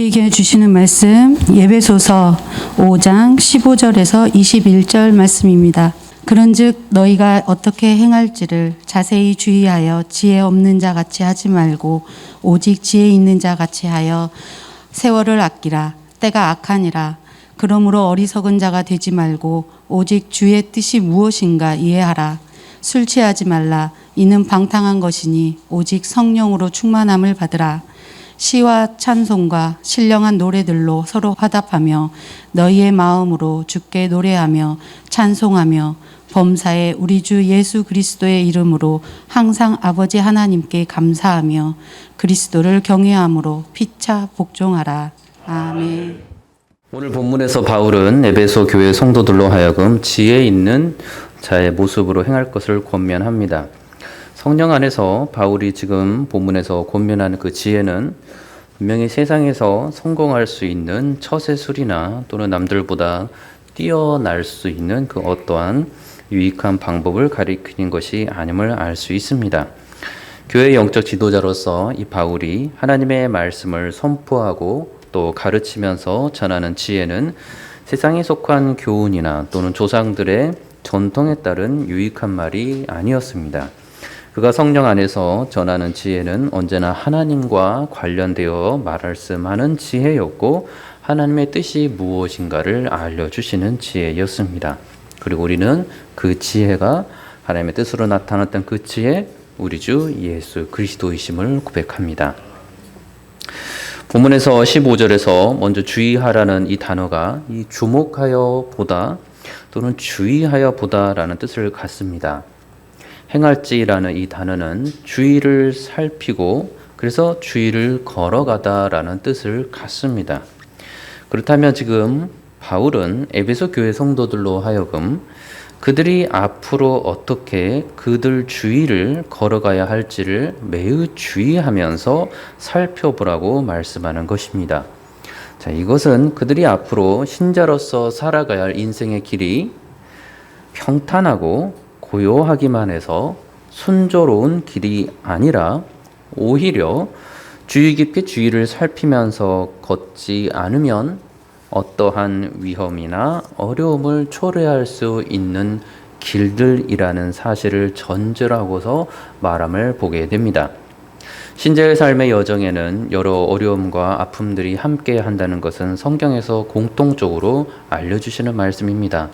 우리에게 주시는 말씀 에베소서 5장 15절에서 21절 말씀입니다. 그런즉 너희가 어떻게 행할지를 자세히 주의하여 지혜 없는 자 같이 하지 말고 오직 지혜 있는 자 같이 하여 세월을 아끼라. 때가 악하니라. 그러므로 어리석은 자가 되지 말고 오직 주의 뜻이 무엇인가 이해하라. 술 취하지 말라. 이는 방탕한 것이니 오직 성령으로 충만함을 받으라. 시와 찬송과 신령한 노래들로 서로 화답하며 너희의 마음으로 주께 노래하며 찬송하며 범사에 우리 주 예수 그리스도의 이름으로 항상 아버지 하나님께 감사하며 그리스도를 경외함으로 피차 복종하라. 아멘. 오늘 본문에서 바울은 에베소 교회 성도들로 하여금 지혜 있는 자의 모습으로 행할 것을 권면합니다. 성령 안에서 바울이 지금 본문에서 권면하는 그 지혜는 분명히 세상에서 성공할 수 있는 처세술이나 또는 남들보다 뛰어날 수 있는 그 어떠한 유익한 방법을 가리키는 것이 아님을 알 수 있습니다. 교회의 영적 지도자로서 이 바울이 하나님의 말씀을 선포하고 또 가르치면서 전하는 지혜는 세상에 속한 교훈이나 또는 조상들의 전통에 따른 유익한 말이 아니었습니다. 그가 성령 안에서 전하는 지혜는 언제나 하나님과 관련되어 말씀하는 지혜였고 하나님의 뜻이 무엇인가를 알려주시는 지혜였습니다. 그리고 우리는 그 지혜가 하나님의 뜻으로 나타났던 그 지혜, 우리 주 예수 그리스도이심을 고백합니다. 본문에서 15절에서 먼저 주의하라는 이 단어가 이 주목하여 보다 또는 주의하여 보다라는 뜻을 갖습니다. 행할지라는 이 단어는 주의를 살피고 그래서 주의를 걸어가다라는 뜻을 갖습니다. 그렇다면 지금 바울은 에베소 교회 성도들로 하여금 그들이 앞으로 어떻게 그들 주의를 걸어가야 할지를 매우 주의하면서 살펴보라고 말씀하는 것입니다. 자, 이것은 그들이 앞으로 신자로서 살아가야 할 인생의 길이 평탄하고 고요하기만 해서 순조로운 길이 아니라 오히려 주의 깊게 주의를 살피면서 걷지 않으면 어떠한 위험이나 어려움을 초래할 수 있는 길들이라는 사실을 전제로 하고서 말함을 보게 됩니다. 신자의 삶의 여정에는 여러 어려움과 아픔들이 함께 한다는 것은 성경에서 공통적으로 알려주시는 말씀입니다.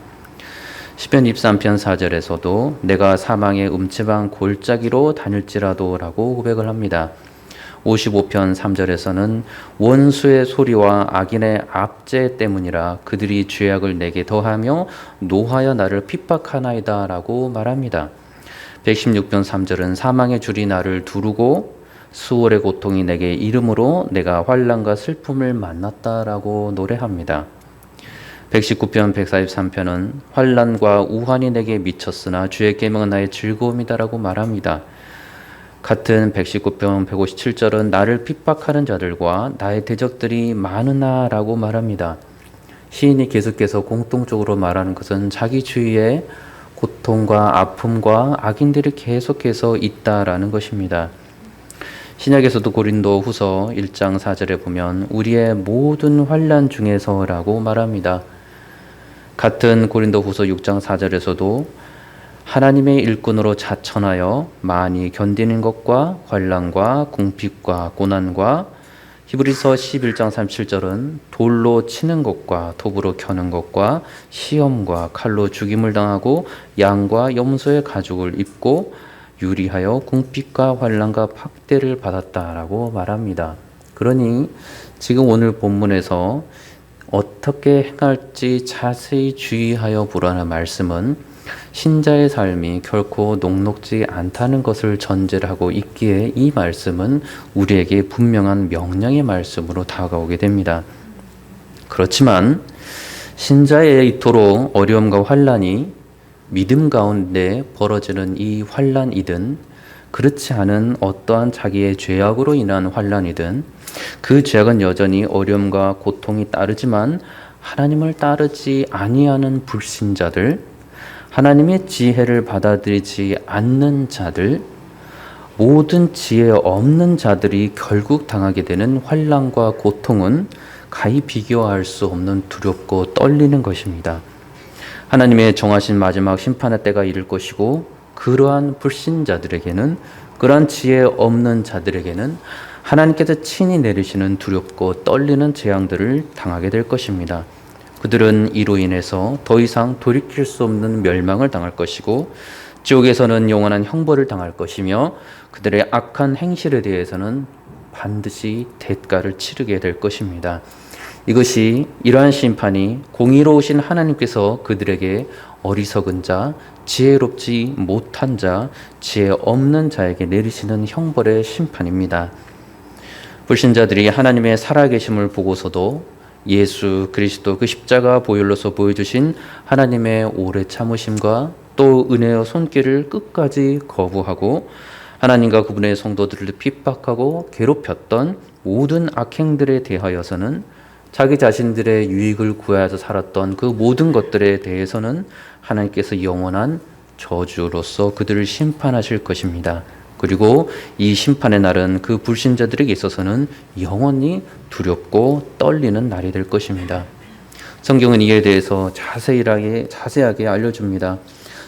시편 23편 4절에서도 내가 사망의 음침한 골짜기로 다닐지라도 라고 고백을 합니다. 55편 3절에서는 원수의 소리와 악인의 압제 때문이라 그들이 죄악을 내게 더하며 노하여 나를 핍박하나이다 라고 말합니다. 116편 3절은 사망의 줄이 나를 두르고 수월의 고통이 내게 이름으로 내가 환난과 슬픔을 만났다 라고 노래합니다. 119편 143편은 환난과 우환이 내게 미쳤으나 주의 계명은 나의 즐거움이다 라고 말합니다. 같은 119편 157절은 나를 핍박하는 자들과 나의 대적들이 많으나 라고 말합니다. 시인이 계속해서 공통적으로 말하는 것은 자기 주위에 고통과 아픔과 악인들이 계속해서 있다라는 것입니다. 신약에서도 고린도 후서 1장 4절에 보면 우리의 모든 환난 중에서라고 말합니다. 같은 고린도 후서 6장 4절에서도 하나님의 일꾼으로 자천하여 많이 견디는 것과 환난과 궁핍과 고난과 히브리서 11장 37절은 돌로 치는 것과 톱으로 켜는 것과 시험과 칼로 죽임을 당하고 양과 염소의 가죽을 입고 유리하여 궁핍과 환난과 박대를 받았다라고 말합니다. 그러니 지금 오늘 본문에서 어떻게 행할지 자세히 주의하여 보라는 말씀은 신자의 삶이 결코 녹록지 않다는 것을 전제를 하고 있기에 이 말씀은 우리에게 분명한 명령의 말씀으로 다가오게 됩니다. 그렇지만 신자의 이토록 어려움과 환난이 믿음 가운데 벌어지는 이 환난이든 그렇지 않은 어떠한 자기의 죄악으로 인한 환난이든 그 죄악은 여전히 어려움과 고통이 따르지만 하나님을 따르지 아니하는 불신자들, 하나님의 지혜를 받아들이지 않는 자들, 모든 지혜 없는 자들이 결국 당하게 되는 환난과 고통은 가히 비교할 수 없는 두렵고 떨리는 것입니다. 하나님의 정하신 마지막 심판의 때가 이를 것이고, 그러한 불신자들에게는, 그러한 지혜 없는 자들에게는 하나님께서 친히 내리시는 두렵고 떨리는 재앙들을 당하게 될 것입니다. 그들은 이로 인해서 더 이상 돌이킬 수 없는 멸망을 당할 것이고, 지옥에서는 영원한 형벌을 당할 것이며, 그들의 악한 행실에 대해서는 반드시 대가를 치르게 될 것입니다. 이러한 심판이 공의로우신 하나님께서 그들에게 어리석은 자, 지혜롭지 못한 자, 지혜 없는 자에게 내리시는 형벌의 심판입니다. 불신자들이 하나님의 살아계심을 보고서도 예수 그리스도 그 십자가 보혈로서 보여주신 하나님의 오래 참으심과 또 은혜의 손길을 끝까지 거부하고, 하나님과 그분의 성도들을 핍박하고 괴롭혔던 모든 악행들에 대하여서는, 자기 자신들의 유익을 구하여서 살았던 그 모든 것들에 대해서는 하나님께서 영원한 저주로서 그들을 심판하실 것입니다. 그리고 이 심판의 날은 그 불신자들에게 있어서는 영원히 두렵고 떨리는 날이 될 것입니다. 성경은 이에 대해서 자세하게 알려줍니다.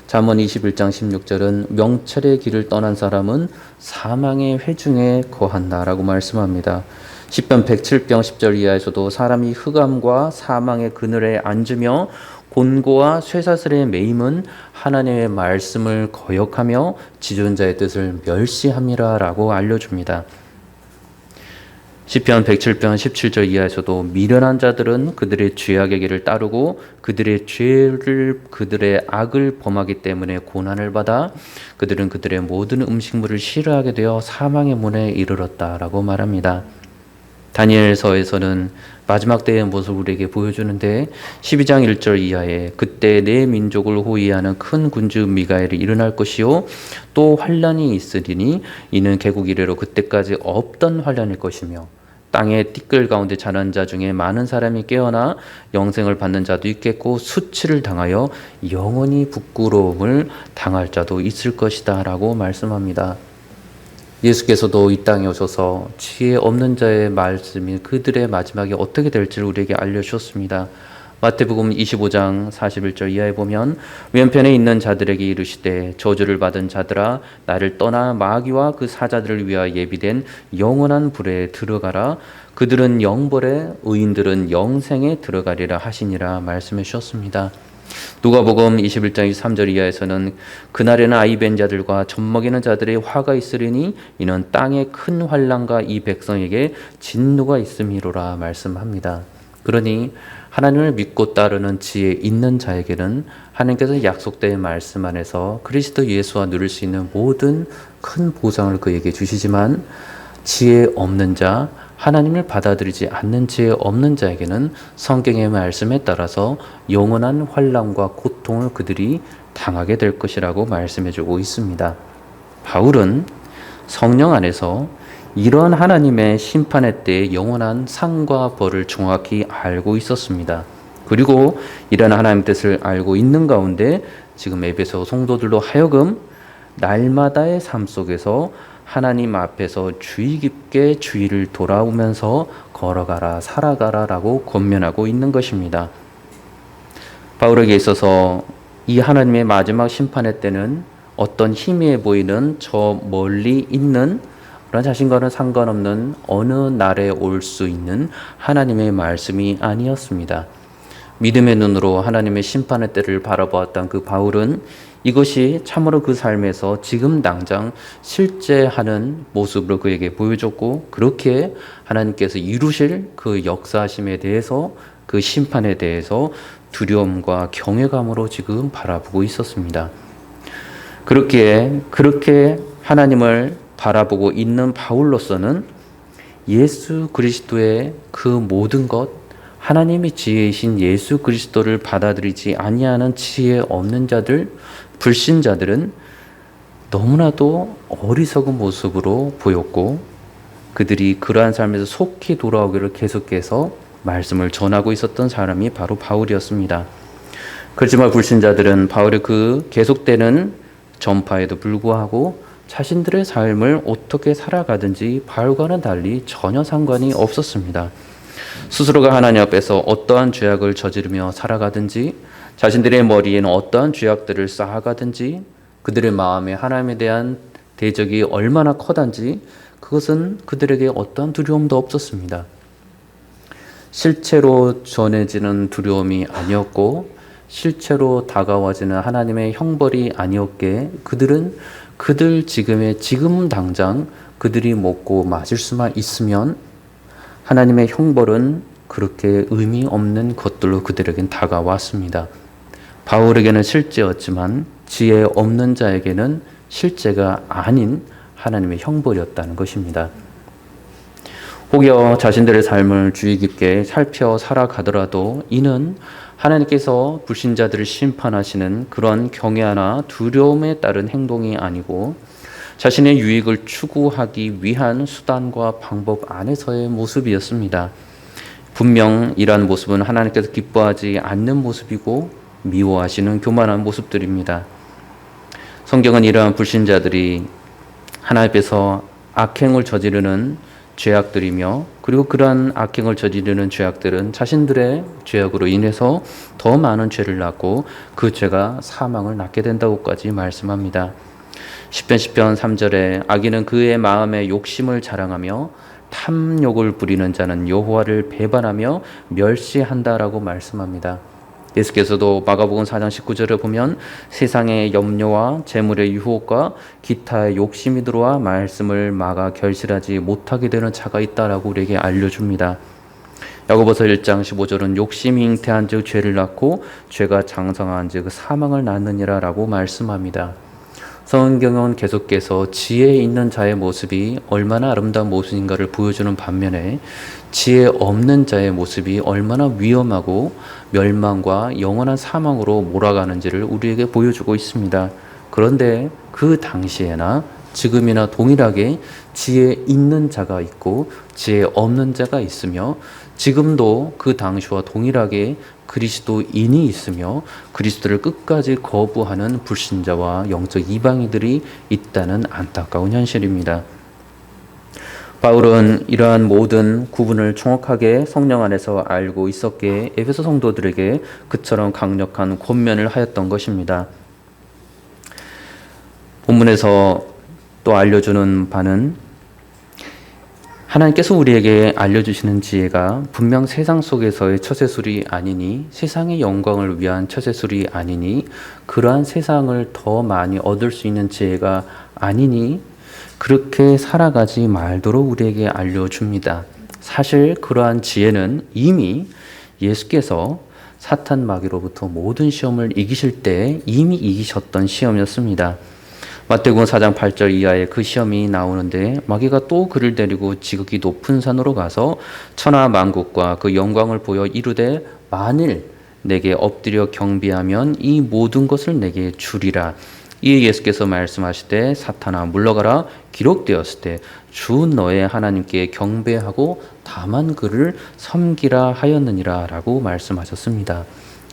잠언 21장 16절은 명철의 길을 떠난 사람은 사망의 회중에 거한다라고 말씀합니다. 시편 107편 10절 이하에서도 사람이 흑암과 사망의 그늘에 앉으며 곤고와 쇠사슬에 매임은 하나님의 말씀을 거역하며 지존자의 뜻을 멸시함이라 라고 알려줍니다. 시편 107편 17절 이하에서도 미련한 자들은 그들의 죄악의 길을 따르고 그들의 악을 범하기 때문에 고난을 받아 그들은 그들의 모든 음식물을 싫어하게 되어 사망의 문에 이르렀다라고 말합니다. 다니엘서에서는 마지막 때의 모습을 우리에게 보여주는데, 12장 1절 이하에 그때 내 민족을 호위하는 큰 군주 미가엘이 일어날 것이요 또 환란이 있으리니 이는 개국 이래로 그때까지 없던 환란일 것이며, 땅의 띠끌 가운데 자는 자 중에 많은 사람이 깨어나 영생을 받는 자도 있겠고 수치를 당하여 영원히 부끄러움을 당할 자도 있을 것이다 라고 말씀합니다. 예수께서도 이 땅에 오셔서 지혜 없는 자의 말씀이 그들의 마지막이 어떻게 될지를 우리에게 알려주셨습니다. 마태복음 25장 41절 이하에 보면, 왼편에 있는 자들에게 이르시되 저주를 받은 자들아 나를 떠나 마귀와 그 사자들을 위하여 예비된 영원한 불에 들어가라. 그들은 영벌에 의인들은 영생에 들어가리라 하시니라 말씀해 주셨습니다. 누가복음 21장 23절 이하에서는 그날에는 아이 뵌 자들과 젖먹이는 자들의 화가 있으리니 이는 땅의 큰 환난과 이 백성에게 진노가 있음이로라 말씀합니다. 그러니 하나님을 믿고 따르는 지혜 있는 자에게는 하나님께서 약속된 말씀 안에서 그리스도 예수와 누릴 수 있는 모든 큰 보상을 그에게 주시지만, 지혜 없는 자, 하나님을 받아들이지 않는 지혜 없는 자에게는 성경의 말씀에 따라서 영원한 환난과 고통을 그들이 당하게 될 것이라고 말씀해주고 있습니다. 바울은 성령 안에서 이러한 하나님의 심판의 때의 영원한 상과 벌을 정확히 알고 있었습니다. 그리고 이러한 하나님의 뜻을 알고 있는 가운데 지금 에베소 성도들로 하여금 날마다의 삶 속에서 하나님 앞에서 주의 깊게 주의를 돌아오면서 걸어가라, 살아가라 라고 권면하고 있는 것입니다. 바울에게 있어서 이 하나님의 마지막 심판의 때는 어떤 희미해 보이는 저 멀리 있는 그런 자신과는 상관없는 어느 날에 올 수 있는 하나님의 말씀이 아니었습니다. 믿음의 눈으로 하나님의 심판의 때를 바라보았던 그 바울은 이것이 참으로 그 삶에서 지금 당장 실제하는 모습으로 그에게 보여줬고, 그렇게 하나님께서 이루실 그 역사하심에 대해서, 그 심판에 대해서 두려움과 경외감으로 지금 바라보고 있었습니다. 그렇게 하나님을 바라보고 있는 바울로서는 예수 그리스도의 그 모든 것, 하나님의 지혜이신 예수 그리스도를 받아들이지 아니하는 지혜 없는 자들, 불신자들은 너무나도 어리석은 모습으로 보였고, 그들이 그러한 삶에서 속히 돌아오기를 계속해서 말씀을 전하고 있었던 사람이 바로 바울이었습니다. 그렇지만 불신자들은 바울의 그 계속되는 전파에도 불구하고 자신들의 삶을 어떻게 살아가든지 바울과는 달리 전혀 상관이 없었습니다. 스스로가 하나님 앞에서 어떠한 죄악을 저지르며 살아가든지, 자신들의 머리에는 어떠한 죄악들을 쌓아가든지, 그들의 마음에 하나님에 대한 대적이 얼마나 커단지 그것은 그들에게 어떠한 두려움도 없었습니다. 실체로 전해지는 두려움이 아니었고 실체로 다가와지는 하나님의 형벌이 아니었기에 그들은 지금 당장 그들이 먹고 마실 수만 있으면 하나님의 형벌은 그렇게 의미 없는 것들로 그들에겐 다가왔습니다. 바울에게는 실제였지만 지혜 없는 자에게는 실제가 아닌 하나님의 형벌이었다는 것입니다. 혹여 자신들의 삶을 주의 깊게 살펴 살아가더라도 이는 하나님께서 불신자들을 심판하시는 그런 경외하나 두려움에 따른 행동이 아니고 자신의 유익을 추구하기 위한 수단과 방법 안에서의 모습이었습니다. 분명 이러한 모습은 하나님께서 기뻐하지 않는 모습이고 미워하시는 교만한 모습들입니다. 성경은 이러한 불신자들이 하나님 앞에서 악행을 저지르는 죄악들이며 그리고 그러한 악행을 저지르는 죄악들은 자신들의 죄악으로 인해서 더 많은 죄를 낳고 그 죄가 사망을 낳게 된다고까지 말씀합니다. 시편 3절에 악인은 그의 마음에 욕심을 자랑하며 탐욕을 부리는 자는 여호와를 배반하며 멸시한다라고 말씀합니다. 예수께서도 마가복음 4장 19절을 보면 세상의 염려와 재물의 유혹과 기타의 욕심이 들어와 말씀을 막아 결실하지 못하게 되는 자가 있다라고 우리에게 알려줍니다. 야고보서 1장 15절은 욕심이 잉태한 즉 죄를 낳고 죄가 장성한 즉 사망을 낳느니라 라고 말씀합니다. 성경은 계속해서 지혜 있는 자의 모습이 얼마나 아름다운 모습인가를 보여주는 반면에 지혜 없는 자의 모습이 얼마나 위험하고 멸망과 영원한 사망으로 몰아가는지를 우리에게 보여주고 있습니다. 그런데 그 당시에나 지금이나 동일하게 지혜 있는 자가 있고 지혜 없는 자가 있으며 지금도 그 당시와 동일하게 그리스도인이 있으며 그리스도를 끝까지 거부하는 불신자와 영적 이방인들이 있다는 안타까운 현실입니다. 바울은 이러한 모든 구분을 정확하게 성령 안에서 알고 있었기에 에베소 성도들에게 그처럼 강력한 권면을 하였던 것입니다. 본문에서 또 알려주는 바는 하나님께서 우리에게 알려주시는 지혜가 분명 세상 속에서의 처세술이 아니니 세상의 영광을 위한 처세술이 아니니 그러한 세상을 더 많이 얻을 수 있는 지혜가 아니니 그렇게 살아가지 말도록 우리에게 알려줍니다. 사실 그러한 지혜는 이미 예수께서 사탄 마귀로부터 모든 시험을 이기실 때 이미 이기셨던 시험이었습니다. 마태복음 4장 8절 이하에 그 시험이 나오는데 마귀가 또 그를 데리고 지극히 높은 산으로 가서 천하 만국과 그 영광을 보여 이르되 만일 내게 엎드려 경배하면 이 모든 것을 내게 주리라. 이에 예수께서 말씀하시되 사탄아 물러가라 기록되었을 때 주 너의 하나님께 경배하고 다만 그를 섬기라 하였느니라 라고 말씀하셨습니다.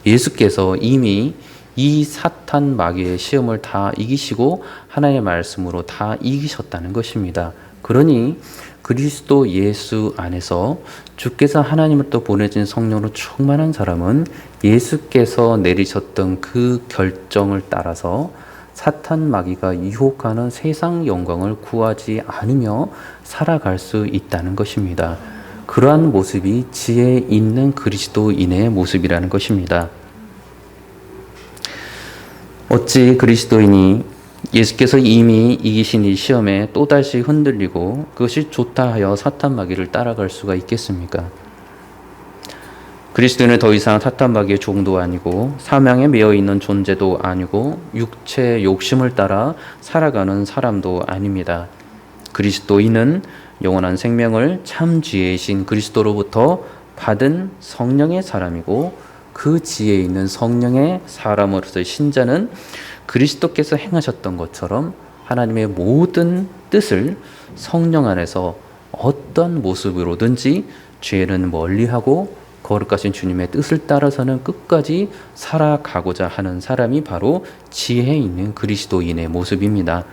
예수께서 이미 이 사탄 마귀의 시험을 다 이기시고 하나님의 말씀으로 다 이기셨다는 것입니다. 그러니 그리스도 예수 안에서 주께서 하나님으로부터 보내진 성령으로 충만한 사람은 예수께서 내리셨던 그 결정을 따라서 사탄 마귀가 유혹하는 세상 영광을 구하지 않으며 살아갈 수 있다는 것입니다. 그러한 모습이 지혜 있는 그리스도인의 모습이라는 것입니다. 어찌 그리스도인이 예수께서 이미 이기신 이 시험에 또다시 흔들리고 그것이 좋다 하여 사탄 마귀를 따라갈 수가 있겠습니까? 그리스도인은 더 이상 사탄 마귀의 종도 아니고 사망에 매여 있는 존재도 아니고 육체의 욕심을 따라 살아가는 사람도 아닙니다. 그리스도인은 영원한 생명을 참 지혜이신 그리스도로부터 받은 성령의 사람이고 그 지혜에 있는 성령의 사람으로서의 신자는 그리스도께서 행하셨던 것처럼 하나님의 모든 뜻을 성령 안에서 어떤 모습으로든지 죄는 멀리하고 거룩하신 주님의 뜻을 따라서는 끝까지 살아가고자 하는 사람이 바로 지혜 있는 그리스도인의 모습입니다.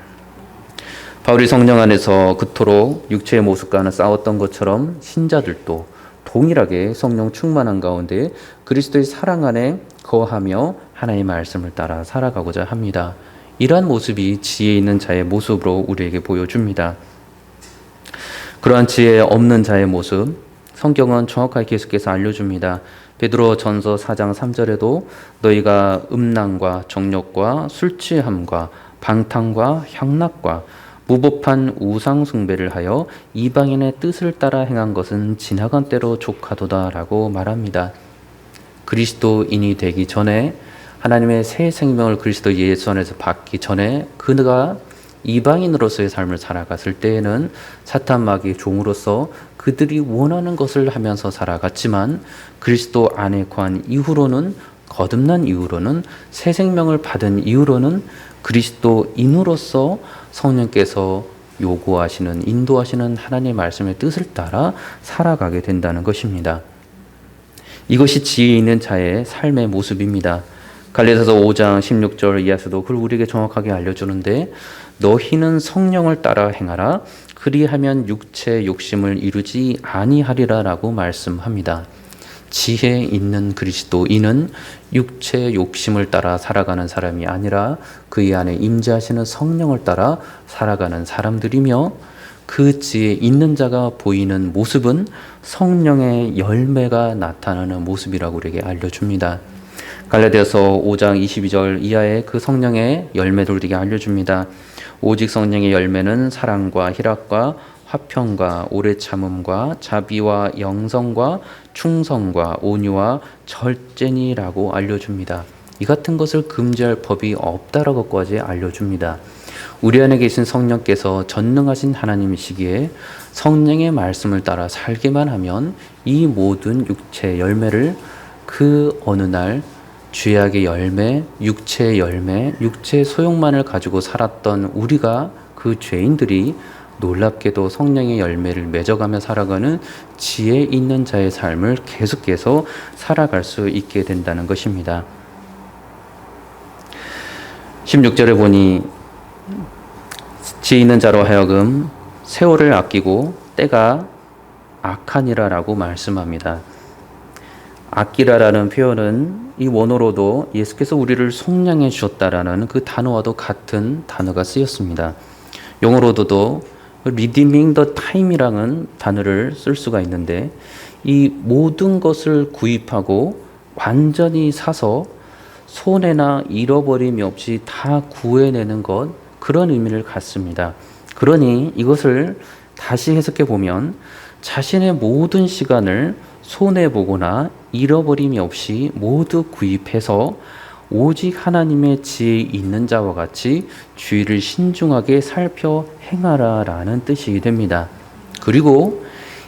바울이 성령 안에서 그토록 육체의 모습과는 싸웠던 것처럼 신자들도 동일하게 성령 충만한 가운데 그리스도의 사랑 안에 거하며 하나님의 말씀을 따라 살아가고자 합니다. 이러한 모습이 지혜 있는 자의 모습으로 우리에게 보여줍니다. 그러한 지혜 없는 자의 모습, 성경은 정확하게 계속해서 알려줍니다. 베드로 전서 4장 3절에도 너희가 음란과 정욕과 술 취함과 방탕과 향락과 무법한 우상 숭배를 하여 이방인의 뜻을 따라 행한 것은 지나간 때로 족하도다라고 말합니다. 그리스도인이 되기 전에 하나님의 새 생명을 그리스도 예수 안에서 받기 전에 그가 이방인으로서의 삶을 살아갔을 때에는 사탄 마귀의 종으로서 그들이 원하는 것을 하면서 살아갔지만 그리스도 안에 거한 이후로는 거듭난 이후로는 새 생명을 받은 이후로는 그리스도인으로서 성령께서 요구하시는 인도하시는 하나님의 말씀의 뜻을 따라 살아가게 된다는 것입니다. 이것이 지혜 있는 자의 삶의 모습입니다. 갈라디아서 5장 16절 이하에서도 그걸 우리에게 정확하게 알려주는데 너희는 성령을 따라 행하라 그리하면 육체의 욕심을 이루지 아니하리라 라고 말씀합니다. 지혜 있는 그리스도인은 육체의 욕심을 따라 살아가는 사람이 아니라 그의 안에 임재하시는 성령을 따라 살아가는 사람들이며 그 지혜 있는 자가 보이는 모습은 성령의 열매가 나타나는 모습이라고 우리에게 알려줍니다. 갈라디아서 5장 22절 이하에 그 성령의 열매를 우리에게 알려줍니다. 오직 성령의 열매는 사랑과 희락과 화평과 오래 참음과 자비와 영성과 충성과 온유와 절제니라고 알려줍니다. 이 같은 것을 금지할 법이 없다라고까지 알려줍니다. 우리 안에 계신 성령께서 전능하신 하나님이시기에 성령의 말씀을 따라 살기만 하면 이 모든 육체의 열매를 그 어느 날 죄악의 열매, 육체의 열매, 육체의 소욕만을 가지고 살았던 우리가 그 죄인들이 놀랍게도 성령의 열매를 맺어가며 살아가는 지혜 있는 자의 삶을 계속해서 살아갈 수 있게 된다는 것입니다. 16절에 보니 지혜 있는 자로 하여금 세월을 아끼고 때가 악하니라라고 말씀합니다. 아끼라라는 표현은 이 원어로도 예수께서 우리를 속량해 주셨다라는 그 단어와도 같은 단어가 쓰였습니다. 영어로도 redeeming the time이라는 단어를 쓸 수가 있는데 이 모든 것을 구입하고 완전히 사서 손해나 잃어버림이 없이 다 구해내는 것, 그런 의미를 갖습니다. 그러니 이것을 다시 해석해 보면 자신의 모든 시간을 손해보거나 잃어버림이 없이 모두 구입해서 오직 하나님의 지혜 있는 자와 같이 주의를 신중하게 살펴 행하라라는 뜻이 됩니다. 그리고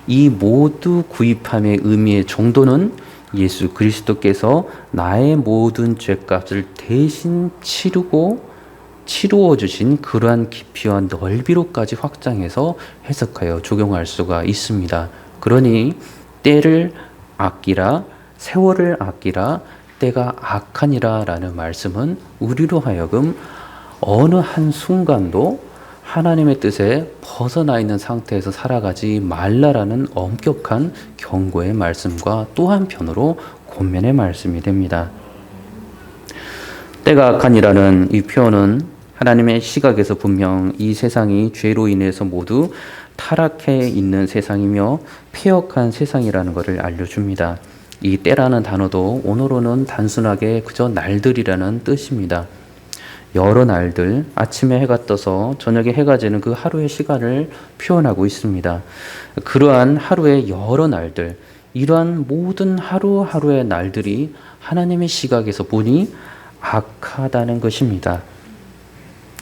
이 모두 구입함의 의미의 정도는 예수 그리스도께서 나의 모든 죄값을 대신 치루어 주신 그러한 깊이와 넓이로까지 확장해서 해석하여 적용할 수가 있습니다. 그러니 때를 아끼라, 세월을 아끼라, 때가 악하니라 라는 말씀은 우리로 하여금 어느 한 순간도 하나님의 뜻에 벗어나 있는 상태에서 살아가지 말라라는 엄격한 경고의 말씀과 또 한편으로 권면의 말씀이 됩니다. 때가 악하니라는 이 표현은 하나님의 시각에서 분명 이 세상이 죄로 인해서 모두 타락해 있는 세상이며 폐역한 세상이라는 것을 알려줍니다. 이 때라는 단어도 오늘로는 단순하게 그저 날들이라는 뜻입니다. 여러 날들, 아침에 해가 떠서 저녁에 해가 지는 그 하루의 시간을 표현하고 있습니다. 그러한 하루의 여러 날들, 이러한 모든 하루하루의 날들이 하나님의 시각에서 보니 악하다는 것입니다.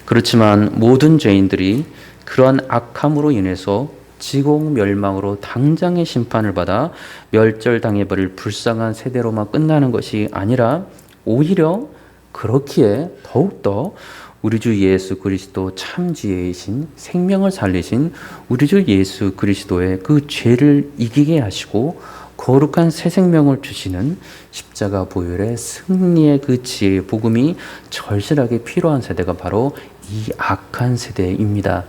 그렇지만 모든 죄인들이 그러한 악함으로 인해서 지공 멸망으로 당장의 심판을 받아 멸절당해버릴 불쌍한 세대로만 끝나는 것이 아니라 오히려 그렇기에 더욱더 우리 주 예수 그리스도 참 지혜이신 생명을 살리신 우리 주 예수 그리스도의 그 죄를 이기게 하시고 거룩한 새 생명을 주시는 십자가 보혈의 승리의 그 지혜의 복음이 절실하게 필요한 세대가 바로 이 악한 세대입니다.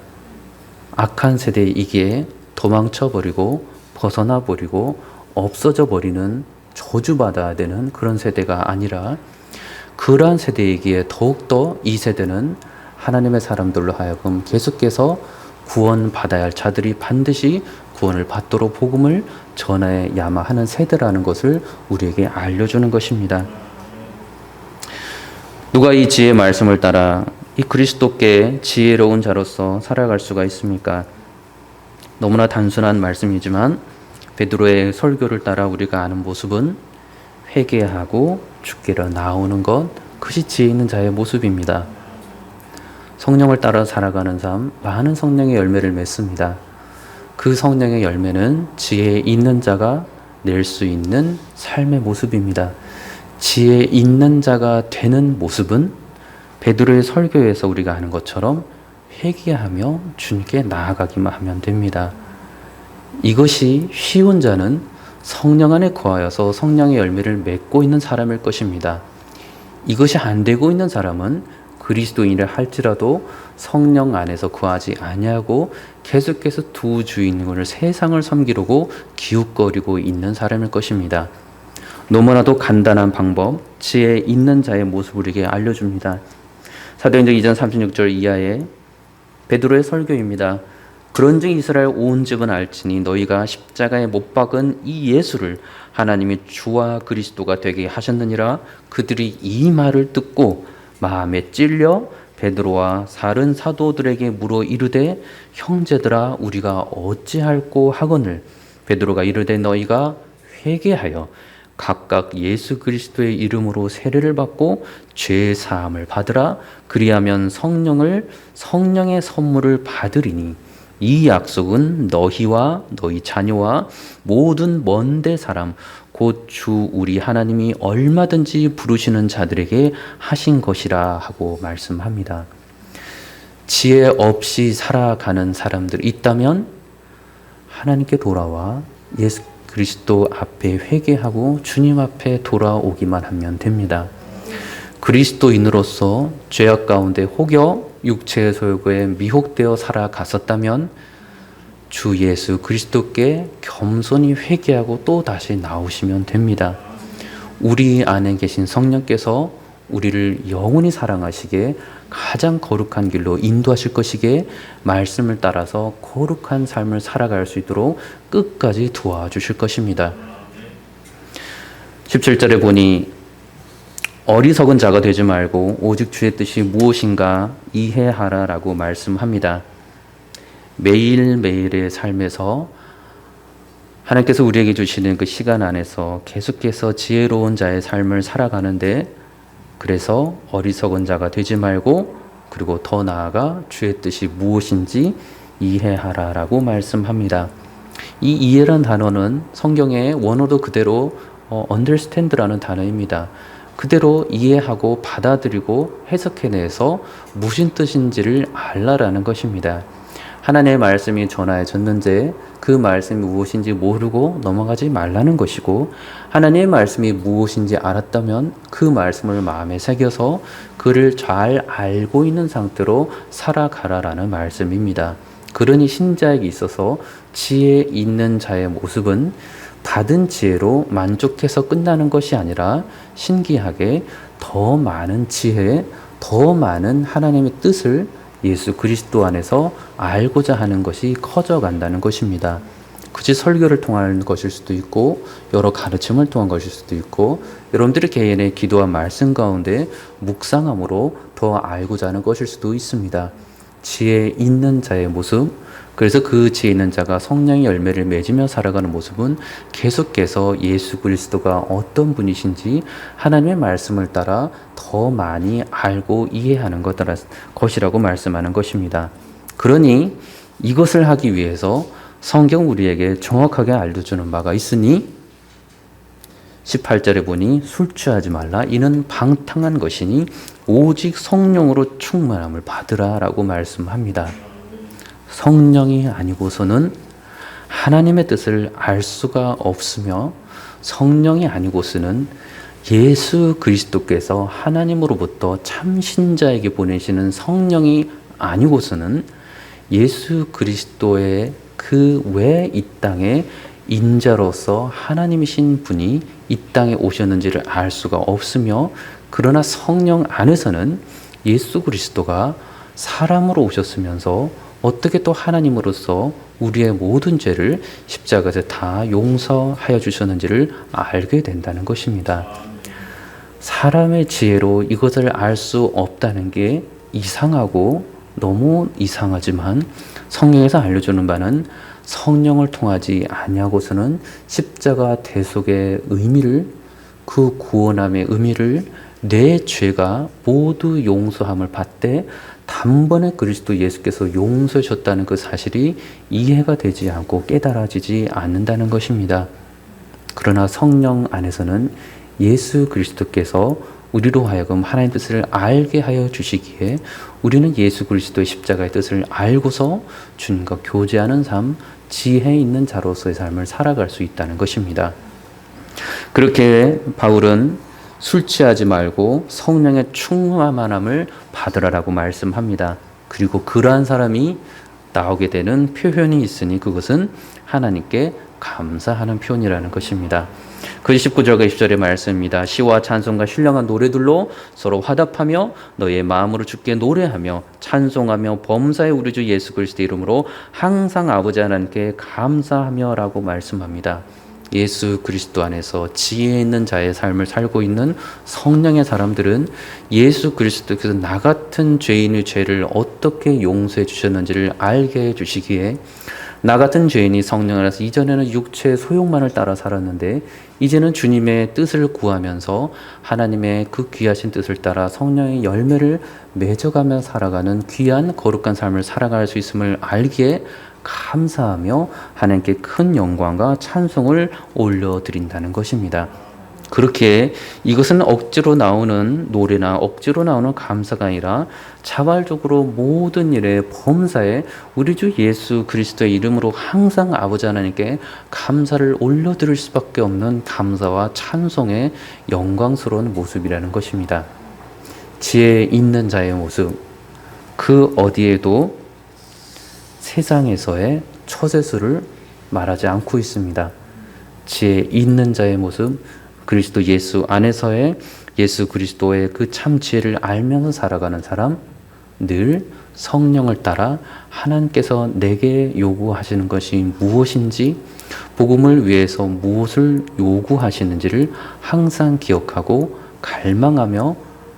악한 세대이기에 도망쳐버리고 벗어나버리고 없어져 버리는 저주받아야 되는 그런 세대가 아니라 그러한 세대이기에 더욱더 이 세대는 하나님의 사람들로 하여금 계속해서 구원받아야 할 자들이 반드시 구원을 받도록 복음을 전해야만 하는 세대라는 것을 우리에게 알려주는 것입니다. 누가 이 지혜의 말씀을 따라 이 그리스도께 지혜로운 자로서 살아갈 수가 있습니까? 너무나 단순한 말씀이지만 베드로의 설교를 따라 우리가 아는 모습은 회개하고 주께로 나오는 것, 그것이 지혜 있는 자의 모습입니다. 성령을 따라 살아가는 삶, 많은 성령의 열매를 맺습니다. 그 성령의 열매는 지혜 있는 자가 낼 수 있는 삶의 모습입니다. 지혜 있는 자가 되는 모습은 베드로의 설교에서 우리가 아는 것처럼 회개하며 주님께 나아가기만 하면 됩니다. 이것이 쉬운 자는 성령 안에 거하여서 성령의 열매를 맺고 있는 사람일 것입니다. 이것이 안 되고 있는 사람은 그리스도인이라 할지라도 성령 안에서 거하지 아니하고 계속해서 두 주인을 세상을 섬기려고 기웃거리고 있는 사람일 것입니다. 너무나도 간단한 방법, 지혜 있는 자의 모습을 우리에게 알려줍니다. 사도행전 2장 36절 이하에 베드로의 설교입니다. 그런즉 이스라엘 온 집은 알지니 너희가 십자가에 못 박은 이 예수를 하나님이 주와 그리스도가 되게 하셨느니라. 그들이 이 말을 듣고 마음에 찔려 베드로와 다른 사도들에게 물어 이르되 형제들아 우리가 어찌할꼬 하거늘. 베드로가 이르되 너희가 회개하여 각각 예수 그리스도의 이름으로 세례를 받고 죄 사함을 받으라. 그리하면 성령의 선물을 받으리니 이 약속은 너희와 너희 자녀와 모든 먼데 사람 곧 주 우리 하나님이 얼마든지 부르시는 자들에게 하신 것이라 하고 말씀합니다. 지혜 없이 살아가는 사람들이 있다면 하나님께 돌아와 예수 그리스도 앞에 회개하고 주님 앞에 돌아오기만 하면 됩니다. 그리스도인으로서 죄악 가운데 혹여 육체의 소욕에 미혹되어 살아갔었다면 주 예수 그리스도께 겸손히 회개하고 또 다시 나오시면 됩니다. 우리 안에 계신 성령께서 우리를 영원히 사랑하시게 가장 거룩한 길로 인도하실 것이기에 말씀을 따라서 거룩한 삶을 살아갈 수 있도록 끝까지 도와주실 것입니다. 17절에 보니 어리석은 자가 되지 말고 오직 주의 뜻이 무엇인가 이해하라 라고 말씀합니다. 매일매일의 삶에서 하나님께서 우리에게 주시는 그 시간 안에서 계속해서 지혜로운 자의 삶을 살아가는데, 그래서 어리석은 자가 되지 말고 그리고 더 나아가 주의 뜻이 무엇인지 이해하라 라고 말씀합니다. 이 이해란 단어는 성경의 원어도 그대로 understand라는 단어입니다. 그대로 이해하고 받아들이고 해석해내서 무슨 뜻인지를 알라라는 것입니다. 하나님의 말씀이 전하여졌는데 그 말씀이 무엇인지 모르고 넘어가지 말라는 것이고, 하나님의 말씀이 무엇인지 알았다면 그 말씀을 마음에 새겨서 그를 잘 알고 있는 상태로 살아가라라는 말씀입니다. 그러니 신자에게 있어서 지혜 있는 자의 모습은 받은 지혜로 만족해서 끝나는 것이 아니라 신기하게 더 많은 지혜, 더 많은 하나님의 뜻을 예수 그리스도 안에서 알고자 하는 것이 커져간다는 것입니다. 그치 설교를 통한 것일 수도 있고 여러 가르침을 통한 것일 수도 있고 여러분들의 개인의 기도와 말씀 가운데 묵상함으로 더 알고자 하는 것일 수도 있습니다. 지혜 있는 자의 모습, 그래서 그 지혜 있는 자가 성령의 열매를 맺으며 살아가는 모습은 계속해서 예수 그리스도가 어떤 분이신지 하나님의 말씀을 따라 더 많이 알고 이해하는 것이라고 말씀하는 것입니다. 그러니 이것을 하기 위해서 성경 우리에게 정확하게 알려주는 바가 있으니 18절에 보니 술 취하지 말라 이는 방탕한 것이니 오직 성령으로 충만함을 받으라 라고 말씀합니다. 성령이 아니고서는 하나님의 뜻을 알 수가 없으며, 성령이 아니고서는 예수 그리스도께서 하나님으로부터 참 신자에게 보내시는 성령이 아니고서는 예수 그리스도의 그 왜 이 땅에 인자로서 하나님이신 분이 이 땅에 오셨는지를 알 수가 없으며, 그러나 성령 안에서는 예수 그리스도가 사람으로 오셨으면서 어떻게 또 하나님으로서 우리의 모든 죄를 십자가에서 다 용서하여 주셨는지를 알게 된다는 것입니다. 사람의 지혜로 이것을 알 수 없다는 게 이상하고 너무 이상하지만, 성경에서 알려주는 바는 성령을 통하지 아니하고서는 십자가 대속의 의미를, 그 구원함의 의미를, 내 죄가 모두 용서함을 받되 단번에 그리스도 예수께서 용서해 줬다는 그 사실이 이해가 되지 않고 깨달아지지 않는다는 것입니다. 그러나 성령 안에서는 예수 그리스도께서 우리로 하여금 하나님의 뜻을 알게 하여 주시기에 우리는 예수 그리스도의 십자가의 뜻을 알고서 주님과 교제하는 삶, 지혜 있는 자로서의 삶을 살아갈 수 있다는 것입니다. 그렇게 바울은 술 취하지 말고 성령의 충만함을 받으라라고 말씀합니다. 그리고 그러한 사람이 나오게 되는 표현이 있으니 그것은 하나님께 감사하는 표현이라는 것입니다. 그 19절과 20절의 말씀입니다. 시와 찬송과 신령한 노래들로 서로 화답하며 너의 마음으로 주께 노래하며 찬송하며 범사의 우리 주 예수 그리스도의 이름으로 항상 아버지 하나님께 감사하며 라고 말씀합니다. 예수 그리스도 안에서 지혜 있는 자의 삶을 살고 있는 성령의 사람들은 예수 그리스도께서 나 같은 죄인의 죄를 어떻게 용서해 주셨는지를 알게 해 주시기에, 나 같은 죄인이 성령 안에서 이전에는 육체의 소욕만을 따라 살았는데 이제는 주님의 뜻을 구하면서 하나님의 그 귀하신 뜻을 따라 성령의 열매를 맺어가며 살아가는 귀한 거룩한 삶을 살아갈 수 있음을 알기에 감사하며 하나님께 큰 영광과 찬송을 올려드린다는 것입니다. 그렇게 이것은 억지로 나오는 노래나 억지로 나오는 감사가 아니라 자발적으로 모든 일에 범사에 우리 주 예수 그리스도의 이름으로 항상 아버지 하나님께 감사를 올려드릴 수밖에 없는 감사와 찬송의 영광스러운 모습이라는 것입니다. 지혜 있는 자의 모습, 그 어디에도 세상에서의 처세수를 말하지 않고 있습니다. 지혜 있는 자의 모습, 그리스도 예수 안에서의 예수 그리스도의 그 참 지혜를 알면서 살아가는 사람, 늘 성령을 따라 하나님께서 내게 요구하시는 것이 무엇인지, 복음을 위해서 무엇을 요구하시는지를 항상 기억하고 갈망하며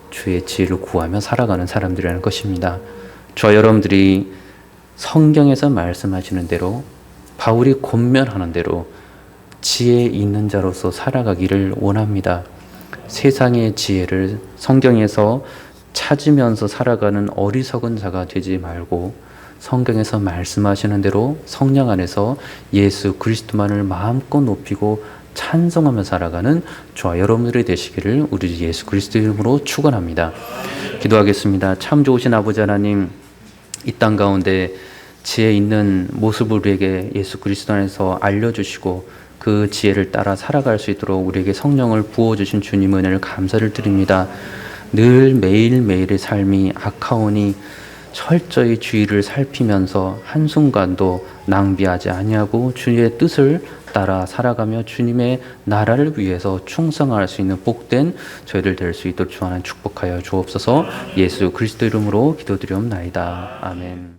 주의 지혜를 구하며 살아가는 사람들이라는 것입니다. 저 여러분들이 성경에서 말씀하시는 대로, 바울이 권면하는 대로 지혜 있는 자로서 살아가기를 원합니다. 세상의 지혜를 성경에서 찾으면서 살아가는 어리석은 자가 되지 말고 성경에서 말씀하시는 대로 성령 안에서 예수 그리스도만을 마음껏 높이고 찬송하며 살아가는 저와 여러분들이 되시기를 우리 예수 그리스도 이름으로 축원합니다. 기도하겠습니다. 참 좋으신 아버지 하나님, 이 땅 가운데 지혜 있는 모습을 우리에게 예수 그리스도 안에서 알려주시고 그 지혜를 따라 살아갈 수 있도록 우리에게 성령을 부어주신 주님 은혜를 감사를 드립니다. 늘 매일매일의 삶이 아까우니 철저히 주의를 살피면서 한순간도 낭비하지 아니하고 주의 뜻을 따라 살아가며 주님의 나라를 위해서 충성할 수 있는 복된 저희들 될 수 있도록 주 하나님 축복하여 주옵소서. 예수 그리스도 이름으로 기도드리옵나이다. 아멘.